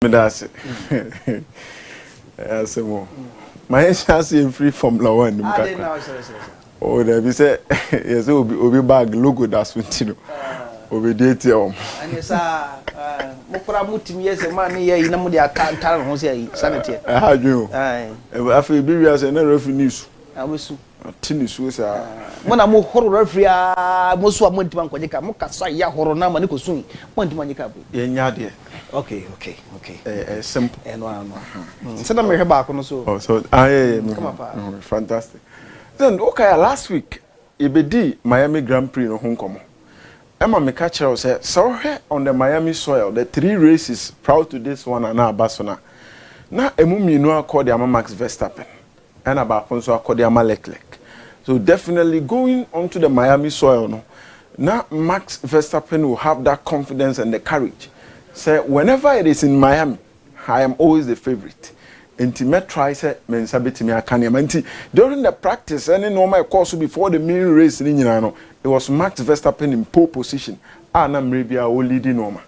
That's it. That's more. My chance is free from Lawan. Oh, there be say yes, obi bag logo that's with you. Obi date you. And yes, mokora mutimi yes man here ina mu dia kan ho say sanity. How you? Afi bi wi ase na refi news. Awesu. Tini su sa. Mo na mo horo refi a mo so amontima nkoje ka mo kasa ya horo na ma ne kosun. Montima nyika bu. Ye nya de. Okay. Simple. And one. So na me he back no so. Oh, so fantastic. Then okay, last week Ibedi Miami Grand Prix no ho nkomo. Emma me catch her say so here on the Miami soil the 3 races proud to this one and now Barcelona. Na emu mienu akodi ama Max Verstappen and about nso akodi ama Leclerc. So definitely going onto the Miami soil no. Now Max Verstappen will have that confidence and the courage. Say whenever it is in Miami, I am always the favorite. Intimate try say men sabiti me akane. During the practice, any normal course before the main race, it was Max Verstappen in pole position. Anna Mrebia o leading normal.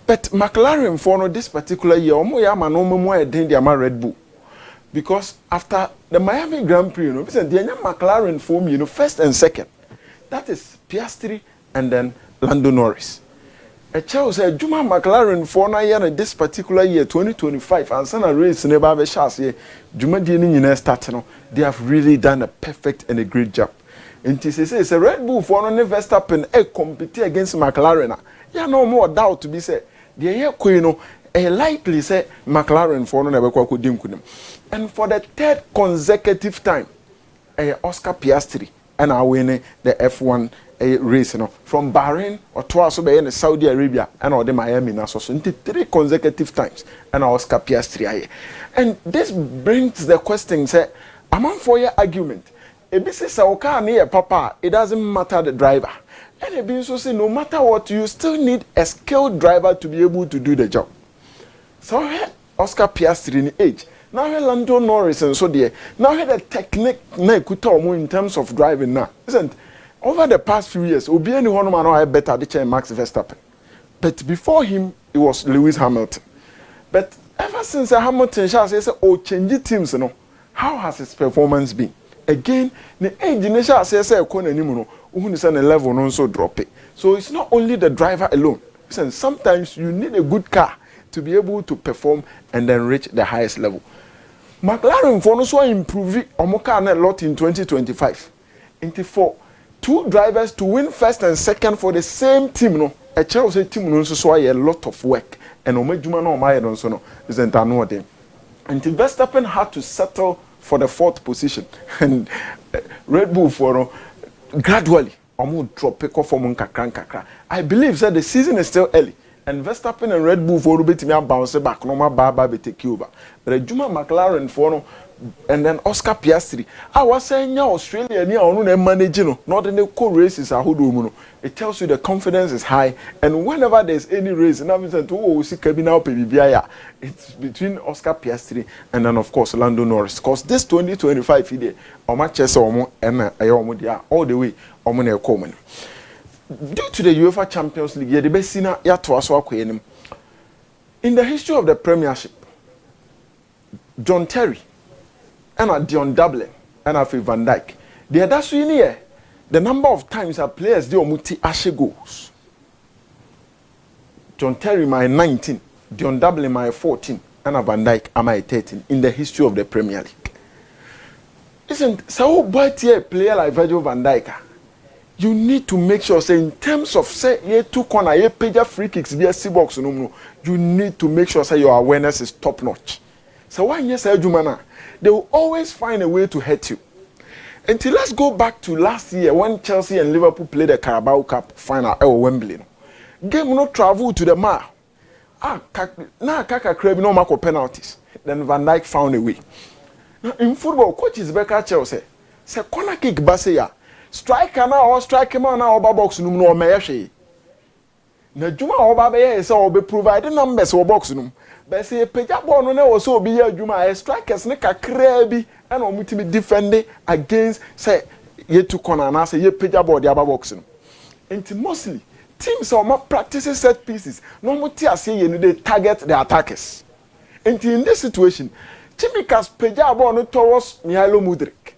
But McLaren for this particular year, omo ya ma no more than the Red Bull. Because after the Miami Grand Prix, the McLaren form, first and second. That is Piastri and then Lando Norris. A child said, Juma McLaren for na year this particular year, 2025, and Sana race never have a chance here. Juma Dini starting. They have really done a perfect and a great job. And this is a Red Bull for no Verstappen a compete against McLaren. Yeah, no more doubt to be said. The year Quino a likely say McLaren for no never could dim. And for the 3rd consecutive time, Oscar Piastri and I win the F1 race from Bahrain or twice in Saudi Arabia and or the Miami so 3 consecutive times and Oscar Piastri. And this brings the question say among for your argument if this is a near papa it doesn't matter the driver and it being so say no matter what you still need a skilled driver to be able to do the job. So Oscar Piastri in age now Lando Norris and so there now the technique in terms of driving now isn't. Over the past few years, Obi any one man I better than Max Verstappen. But before him, it was Lewis Hamilton. But ever since Hamilton says, "Oh, change teams, how has his performance been?" Again, the engineer says, "Oh, level no so drop it." So it's not only the driver alone. Listen, sometimes you need a good car to be able to perform and then reach the highest level. McLaren for no so improve car a lot in 2025. Into 2 drivers to win first and second for the same team a Chelsea team no so a lot of work and omejuma no my don so no isn't another. And Verstappen had to settle for the 4th position and Red Bull for gradually drop from kakra. I believe that the season is still early and Verstappen and Red Bull for betimi bounce back no ma ba be take over. But Juma McLaren for and then Oscar Piastri. I was saying Australia near on managing not in the races it tells you the confidence is high and whenever there's any race and I'm saying it's between Oscar Piastri and then of course Lando Norris because this 2025 day Manchester and all the way common. Due to the UEFA Champions League the best in the history of the Premiership John Terry and Dion Dublin and Alfie Van Dijk. That's the number of times that players do multi ashe goals. John Terry my 19, Dion Dublin my 14, and Van Dijk my 13 in the history of the Premier League. Listen, so but a player like Virgil van Dijk, you need to make sure say in terms of say you 2 corner, you pay free kicks via C-box no, you need to make sure say your awareness is top notch. So why yes Jumana? They will always find a way to hurt you. Until let's go back to last year when Chelsea and Liverpool played the Carabao Cup final at Wembley. Game no travel to the mile. Now Kaka crave no mark penalties. Then Van Dijk found a way. Now in football, coaches Becker Chelsea say corner kick baseya. Striker now or striker man now over box no measure. Na Juma oba be say obe provide numbers or box no. But say peja ball no also be here Juma strikers ne kakra bi and omutimi defend against say ye 2 corner na say ye peja ball the box no. And mostly teams are practicing set pieces. No more they target the attackers. And in this situation, Chimikas peja ball towards Mihailo Mudryk.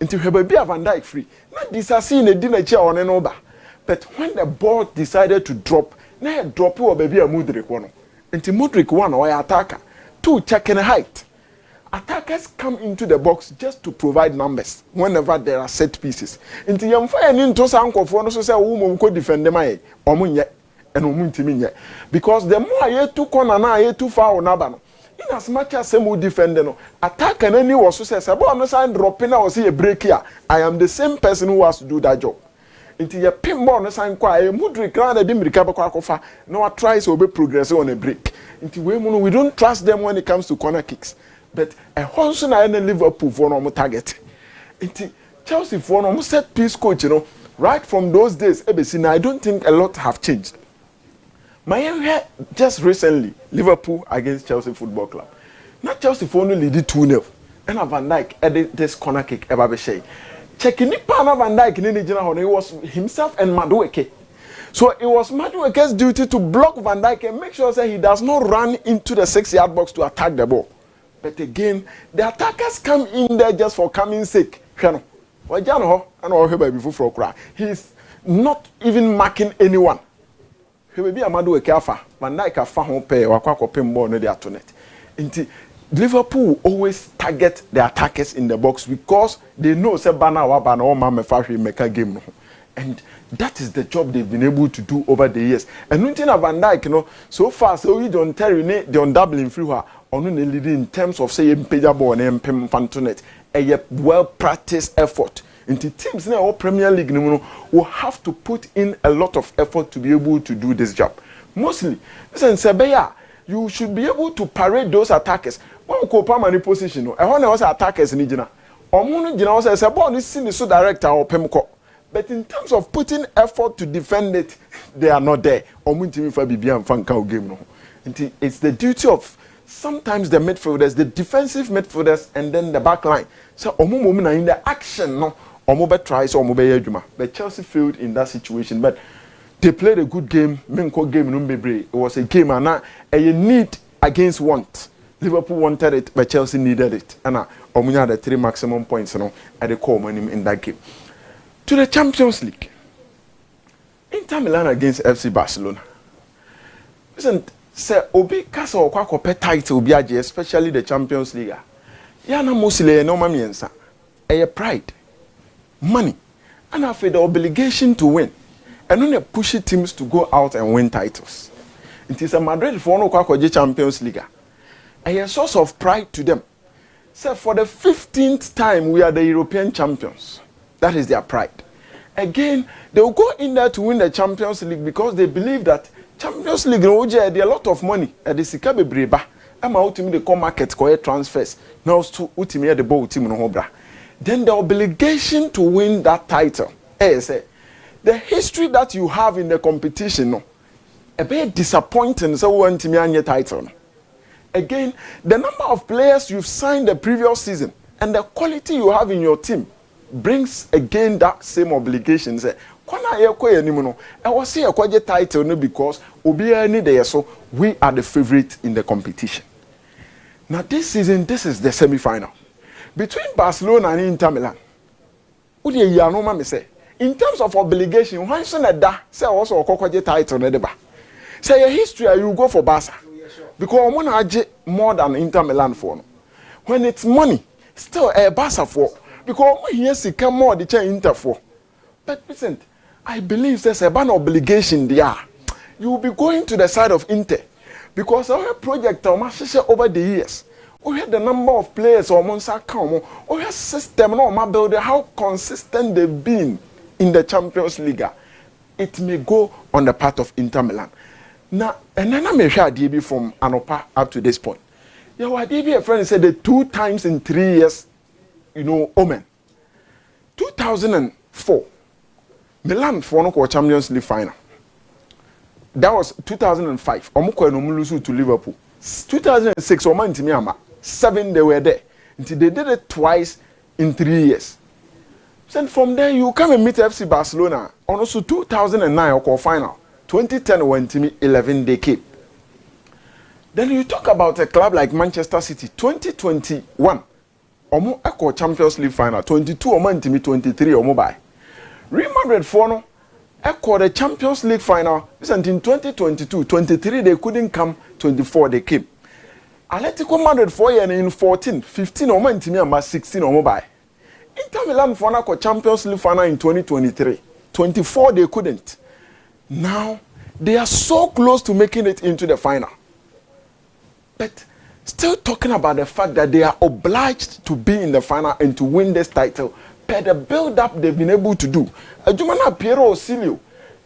Until Hebebia Van Dijk free. Not this I seen a dinner chair on an over. But when the ball decided to drop, now drop or baby a Mudryk one. Until Mudryk one or attacker. Two checking height. Attackers come into the box just to provide numbers whenever there are set pieces. Until you find into some of one so say woman could defend them and because the more I too corner now I too far on Abano. In as much as some would defend them, attack and any was so says about no sign dropping I was a break here. I am the same person who has to do that job. Until you pinball no sign quiet, Mudryk grand a dim recover quacofa, no tries to be progressive on a break. Until we don't trust them when it comes to corner kicks. But a Honson and Liverpool for normal target. Until Chelsea for normal set piece coach, right from those days, ABC, I don't think a lot have changed. My just recently, Liverpool against Chelsea Football Club. Not Chelsea for only lead 2-0. And Van Dijk added this corner kick ever be shay. Checking it, Van Dijk in the general, it was himself and Madueke. So it was Madueke's duty to block Van Dijk and make sure that he does not run into the 6-yard box to attack the ball. But again, the attackers come in there just for coming sake. He's not even marking anyone. He will be a Madueke afa. Van Dijk afa home pay wakwa pimbo no dia tonet. Liverpool always target the attackers in the box because they know say bana wa bana o ma me fa hwe make a game no. And that is the job they've been able to do over the years. And nothing of Van Dijk, so far, so you don't terminate the doubling through her on the leading in terms of saying Pejabo and Pem Fantonet, a well practiced effort. Into teams now, Premier League will have to put in a lot of effort to be able to do this job. Mostly, listen, Sebeya, you should be able to parade those attackers. One co permanent position, I want to attackers in Nijina. Or Munijina says, a ball is seen so director or Pemco. But in terms of putting effort to defend it, they are not there. It's the duty of sometimes the midfielders, the defensive midfielders, and then the back line. So, in the action, no, tries or but Chelsea failed in that situation. But they played a good game. It was a game, and a need against want. Liverpool wanted it, but Chelsea needed it. And had the 3 maximum points at the core in that game. To the Champions League. Inter Milan against FC Barcelona. Listen, say Obi Kasa or Kwako title Biaji, especially the Champions League. Yana mostly no mamiensa. A pride, money, and after the obligation to win. And only push teams to go out and win titles. It is a Madrid for no Kwako Champions League. A source of pride to them. So for the 15th time we are the European champions. That is their pride. Again, they will go in there to win the Champions League because they believe that Champions League, there a lot of money. At the Sikabe Breba, I'm out to the core market, transfers. Now, to ultimate the ball team. Then the obligation to win that title. The history that you have in the competition, a bit disappointing. So, one team title. Again, the number of players you've signed the previous season and the quality you have in your team brings again that same obligation. Say, I was say a title because so we are the favorite in the competition. Now this season, this is the semi-final between Barcelona and Inter Milan. In terms of obligation, why should that say also a title? Say a history, you go for Barca because I'm gonna more than Inter Milan for. When it's money, still a Barca for. Because yes, he come more the chain Inter for. But listen, I believe there's a ban obligation there. You will be going to the side of Inter. Because our project over the years, we had the number of players or Monsa come, or our system, no builder, how consistent they've been in the Champions League. It may go on the part of Inter Milan. Now, and then I may share DB from Anopa up to this point. Yeah, what DB a friend said that 2 times in 3 years. Omen. 2004, Milan for no Champions League final. That was 2005. Omukwe no lose to Liverpool. 2006, Oman Timiama. 7 they were there. Until they did it twice in 3 years. So from there you come and meet FC Barcelona. On also 2009 final. 2010 went to me 11 they came. Then you talk about a club like Manchester City, 2021, Omo Echo Champions League final, 22 Omo Intimi 23 Omo by. Real Madrid for no Echo the Champions League final, listen in 2022, 23 they couldn't come, 24 they came. Atletico Madrid for year in 14, 15 Omo Intimi and 16 Omo by. Inter Milan for no Champions League final in 2023, 24 they couldn't. Now they are so close to making it into the final. But still talking about the fact that they are obliged to be in the final and to win this title per the build-up they've been able to do. Ajumana Piero Osilio,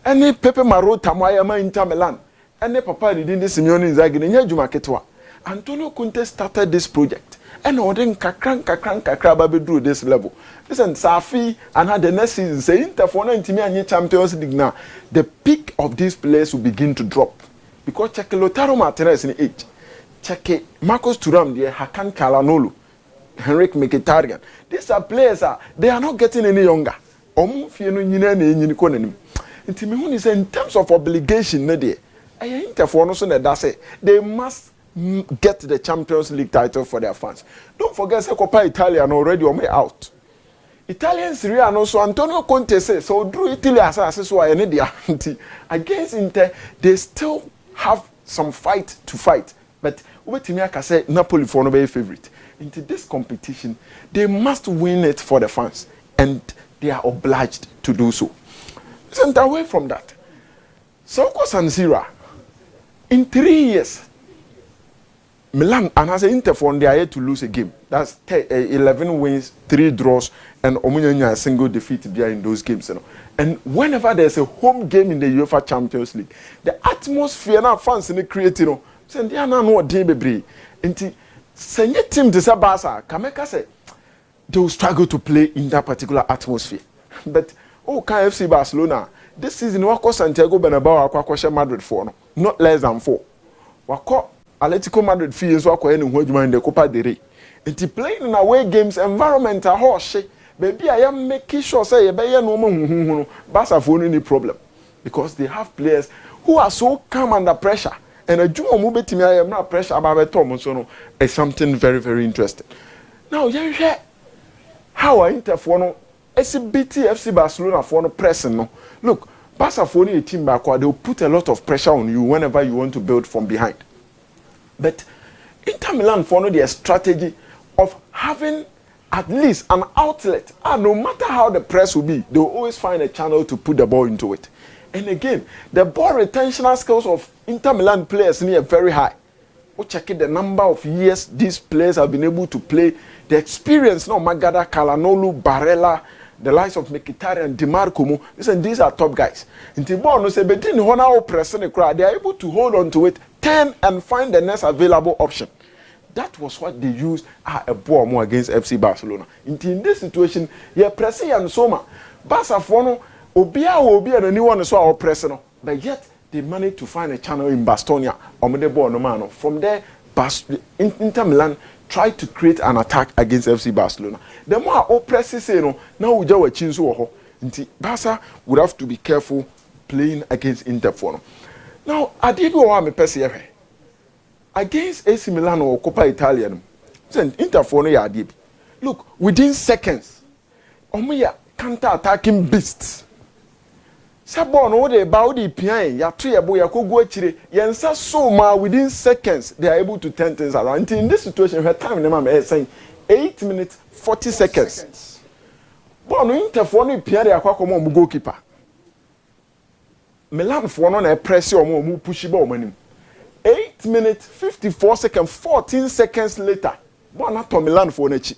any Pepe Marota Mayama Inter Milan, any Papa Didi Simeone Inzaghi, Nyajuma Ketwa. Antonio Conte started this project. And Odin kakra drew this level. Listen, Safi and had the next season say Inter for 90 million Champions League now. The peak of these players will begin to drop. Because check Lautaro Martinez in age. Check Marcos Thuram there, Hakan Calhanoglu, Henrik Mkhitaryan. These are players they are not getting any younger. In terms of obligation, they must get the Champions League title for their fans. Don't forget, Coppa Italian already on way out. Italian Serie A also Antonio Conte says so. Drew Italy as against Inter, they still have some fight to fight. But Ubetimia say Napoli for no favorite. Into this competition, they must win it for the fans, and they are obliged to do so. Isn't away from that? So San Siro, in 3 years, Milan and as an Inter they are yet to lose a game. That's 11 wins, 3 draws, and Omunyanya a single defeat behind those games. And whenever there's a home game in the UEFA Champions League, the atmosphere now fans in the creating. Send ya na no dey bebre nti senye team to say Barca Kameka say they will struggle to play in that particular atmosphere. But FC Barcelona this season wako Santiago Bernabeu akwa Madrid for no not less than 4 wako Atletico Madrid fee so akwa ene ho adwuma in the Copa del Rey nti playing in away games environment a hoshe baby I am making sure say ye be ye no mo Barca for no problem because they have players who are so calm under pressure. And a Juma Mubetimi, I am not pressure about Thomas is something very, very interesting. Now, you hear how I interfono SBT FC Barcelona for no pressing. No, look, Barca for a team backward, they'll put a lot of pressure on you whenever you want to build from behind. But Inter Milan follow their strategy of having at least an outlet. No matter how the press will be, they'll always find a channel to put the ball into it. And again, the ball retention skills of Inter Milan players are very high. We check the number of years these players have been able to play. The experience, no Magada, Calhanoglu, Barella, the likes of Mkhitaryan, Di Marco. Listen, these are top guys. In Tibor, no say between Honao pressing the crowd, they are able to hold on to it, turn and find the next available option. That was what they used a ball more against FC Barcelona. In this situation, you're pressing and Soma. Barca for no. Obia and anyone is so pressing, but yet they managed to find a channel in Bastonia or from there, Inter Milan tried to create an attack against FC Barcelona. The more oppressive say now we just chinso Barca would have to be careful playing against Inter for now. I did what I'm a against AC Milan or Coppa Italia. Inter for no look within seconds. Counter-attacking beasts. Sabon no dey ba odi pian ya to ye bo ya kogu akire yensa so ma within seconds they are able to turn things around. In this situation her time na ma saying 8 minutes 40 seconds. Bon no Inter for no pian dey akwakomo omu goalkeeper. Milan for no na press omu push ball manim. 8 minutes 54 seconds 14 seconds later. Bon na to Milan for na chi.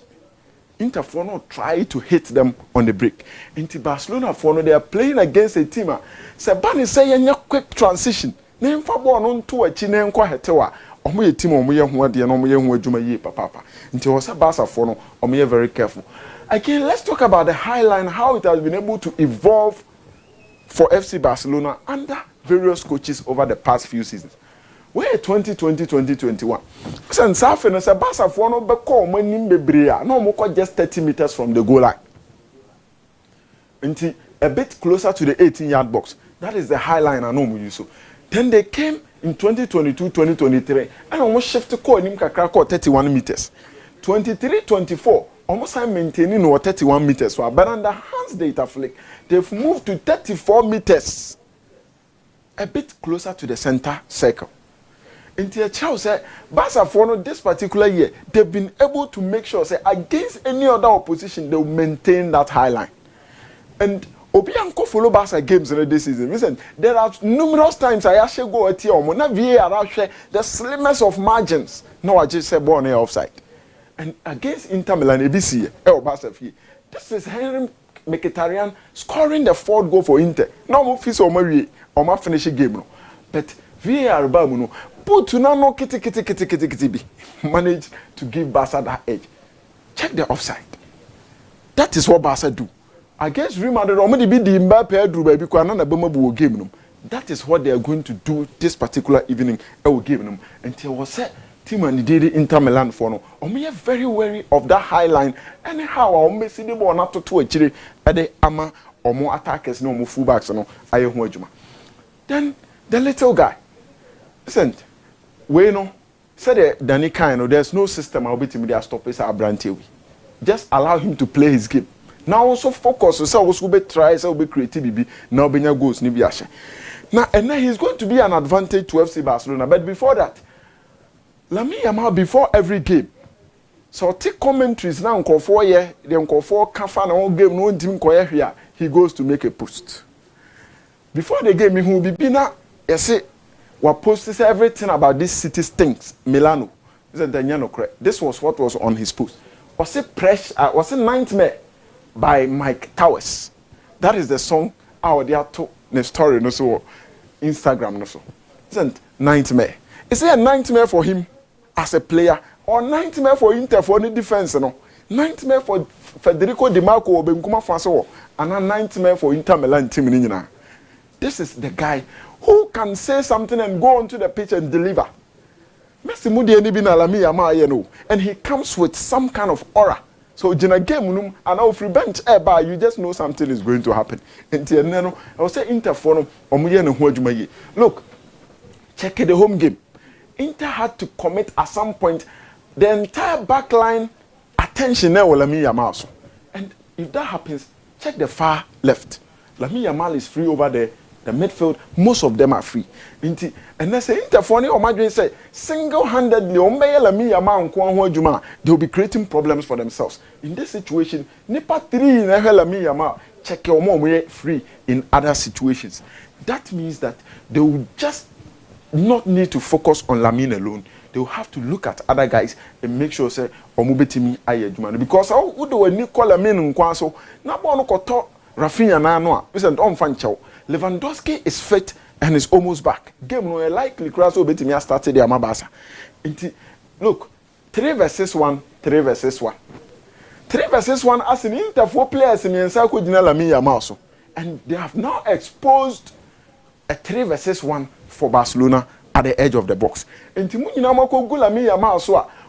Inter for no try to hit them on the break. Into Barcelona for no they are playing against a team. Sebani say any quick transition. Name for ball on to a chine nkwa hetewa. Omo ye team omo ye ho ade na omo ye ho adwuma ye papa. Into was Barca for no omo ye very careful. Again, let's talk about the high line, how it has been able to evolve for FC Barcelona under various coaches over the past few seasons. Where 2020, 2021. Since Safin as a Barca for no be call manim bebrea, no more just 30 meters from the goal line. Until a bit closer to the 18-yard box. That is the high line I know we use. So then they came in 2022, 2023, and almost shifted core in Kakra 31 meters. 23, 24, almost I'm maintaining or 31 meters. So but under Hans data flick, they've moved to 34 meters. A bit closer to the center circle. Into a child said, Barca for this particular year, they've been able to make sure, say, against any other opposition, they will maintain that high line. And Obianco follow Barca games in this season. Listen, there are numerous times I actually go at you, na VAR share the slimmest of margins. No, I just said born offside. And against Inter Milan, ABC, Barca, this is Henry Mkhitaryan scoring the fourth goal for Inter. Now, I'm finishing game. No. But VAR, put to no kitty manage to give Barca that edge. Check the offside. That is what Barca do. Against Real Madrid, that is what they are going to do this particular evening. Until was set team and did Inter Milan for no. We are very wary of that high line. Anyhow, I see the ball not to actually at the ama or more attackers, no more fullbacks. No, then the little guy, listen, we know, said Danny Kaino, there's no system I'll be to media stoppers at Brantewi. Just allow him to play his game. Now also focus, so we will try, so we creativity, now Benya goes Nibiasha. Now, and then he's going to be an advantage to FC Barcelona. But before that, Lamine Yamal, before every game, so take commentaries now, call for year, then call for Kafa, no game, no team here, he goes to make a post. Before the game, he will be now, I say, what posts everything about this city stinks, Milano. This was what was on his post. Was it pressure? Was it nightmare by Mike Towers? That is the song out there to the story, no so Instagram, no so. Isn't nightmare? Is it a nightmare for him as a player, or nightmare for Inter for any defense? No, nightmare for Federico Di Marco or Benkuma Faso, and a nightmare for Inter Milan team. This is the guy who can say something and go onto the pitch and deliver. And he comes with some kind of aura. So in a game, and now free bench, you just know something is going to happen. I will say Inter for look, check the home game. Inter had to commit at some point the entire back line attention now Lamine Yamal. And if that happens, check the far left. Lamine Yamal is free over there. The midfield, most of them are free. And they say Inter for or Madrid say single-handedly, they will be creating problems for themselves. In this situation, Nipa 3 check your mom free in other situations. That means that they will just not need to focus on Lamine alone. They will have to look at other guys and make sure say Omubetimi Ayejumani. Because how would we Nicole Lamine Nkwaso? Nabono koto Rafinha na noa. Listen, Fanchao. Lewandowski is fit and is almost back. Game no likely cross Obetimi started the Amabasa. Look, 3 versus 1, 3 versus 1. 3 versus 1 as an Inter 4 players in the Nsako Dina Lamine Yamal. And they have now exposed a 3 versus 1 for Barcelona at the edge of the box. And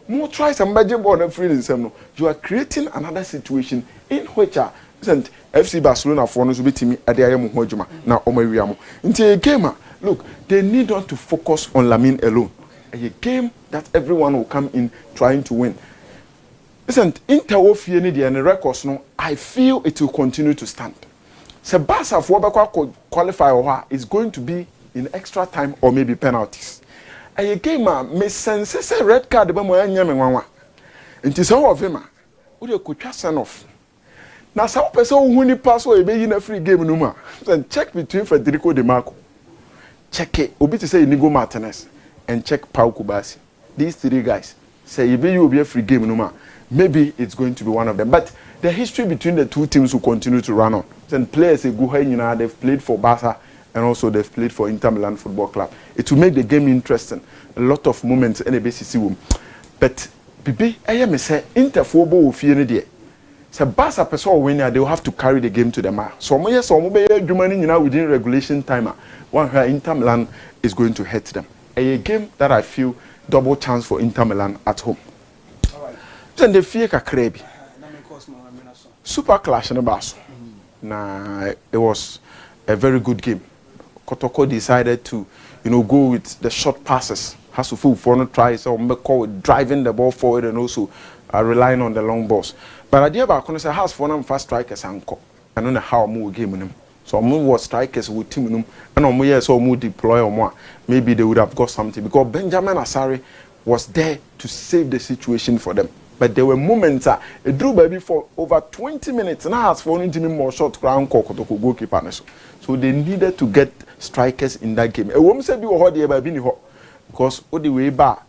more try some budget board and freedom. You are creating another situation in which FC Barcelona for no be team at the Ayamu Hojuma now Omariamo. Into a game, look, they need not to focus on Lamine alone. A game that everyone will come in trying to win. Listen, Inter Ofieni and the records no, I feel it will continue to stand. Sebasa for qualify or is going to be in extra time or maybe penalties. A game may sense a red card by my young. It is all of him. Would you could just send off? Now, some person who need pass or be in a free game no then check between Federico Di Marco. Check it. Obi to say Inigo Martinez and check Pau Kubasi. These 3 guys say you will be a free game no maybe it's going to be one of them. But the history between the 2 teams will continue to run on. Then players they've played for Barca and also they've played for Inter Milan Football Club. It will make the game interesting. A lot of moments in the BCC room. But Bibi, I am say Inter football will fear there. So Barca person winner, they will have to carry the game to the mile. So yes, so within regulation timer, one where Inter Milan is going to hurt them. A game that I feel double chance for Inter Milan at home. All right. Then the fear Kakrebi. Super clash in the Barca. Nah, it was a very good game. Kotoko decided to, go with the short passes. Has to full for no try so with driving the ball forward and also relying on the long balls. But idea about say has for them fast strikers and I don't know how move game them. So was strikers with team and so deploy or more. Maybe they would have got something because Benjamin Asare was there to save the situation for them. But there were moments it drew baby for over 20 minutes and has for him more short ground Kotoko goalkeeper. So they needed to get strikers in that game. A woman said you were baby because all the way back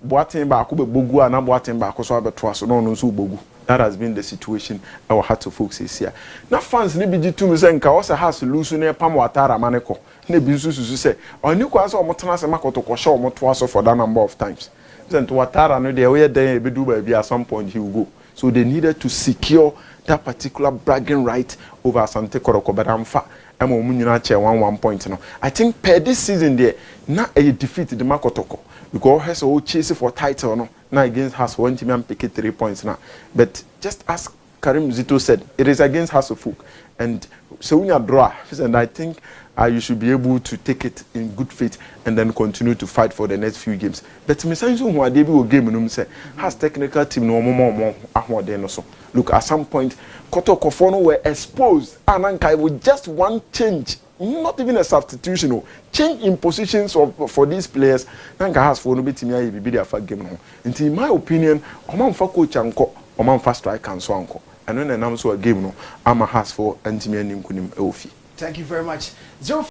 Boating back Bogu and Boating back so no Bogu. That has been the situation our heart of folks is here. Now fans need be to Muzenka also has to lose near Pamwatara Maneko. Nebi Susu say, or new quas or Motanas and Mako to show Motwaso for that number of times. Then to Watara no they were there be do baby at some point he will go. So they needed to secure that particular bragging right over Asante Koroko Badamfa. I'm one point now. I think per this season there, not a defeat the Makotoko. Because has all chasing for title no. Now against has 1 team and pick 3 points now. But just as Karim Zito said, it is against Hasselhoff. And so when you draw, and I think you should be able to take it in good faith and then continue to fight for the next few games. But me saying so who are debut game say has technical team no more so. Look, at some point Kotoko Fono were exposed and Ankai with just one change. Not even a substitution, change in positions for these players. Nanka has for no bit me be their first game. In my opinion, Oman for coach anko, Oman fast strike and so anko. And when I announce a game, no, I'm a has for anti-man in Kunim Ofi. Thank you very much. 0